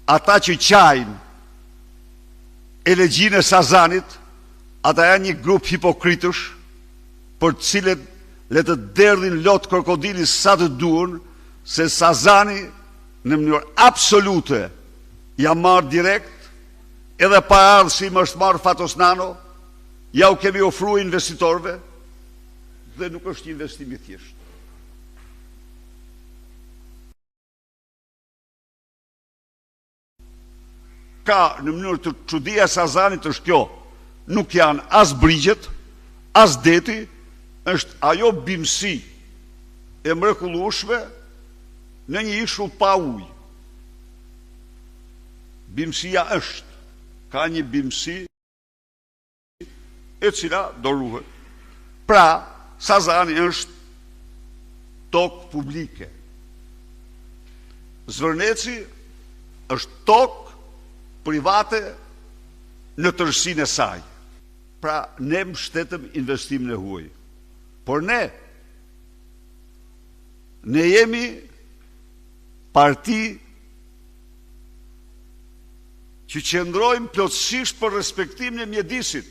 ata që qajnë elegjinë e Sazanit, ata janë një grup hipokritësh, për cilët le të derdhin lot krokodili sa të duan, se Sazani në mënyrë absolute ja marrë direkt, edhe pa ardhësim është marrë Fatos Nano, ja u kemi ofru investitorve, dhe nuk është investimi thjesht. Ka në mënyrë të çudia e Sazanit është kjo, nuk janë as brigjet, as deti, është ajo bimësi e mrekullueshme në një ishull pa ujë. Bimësia është, ka një bimësi e cila do ruhet. Pra, Sazani është tokë publike. Zvërneci është tokë private në tërësinë e saj. Pra, ne mbështetëm investimin e huaj. Por ne jemi parti që qëndrojmë plotësisht për respektimin e mjedisit.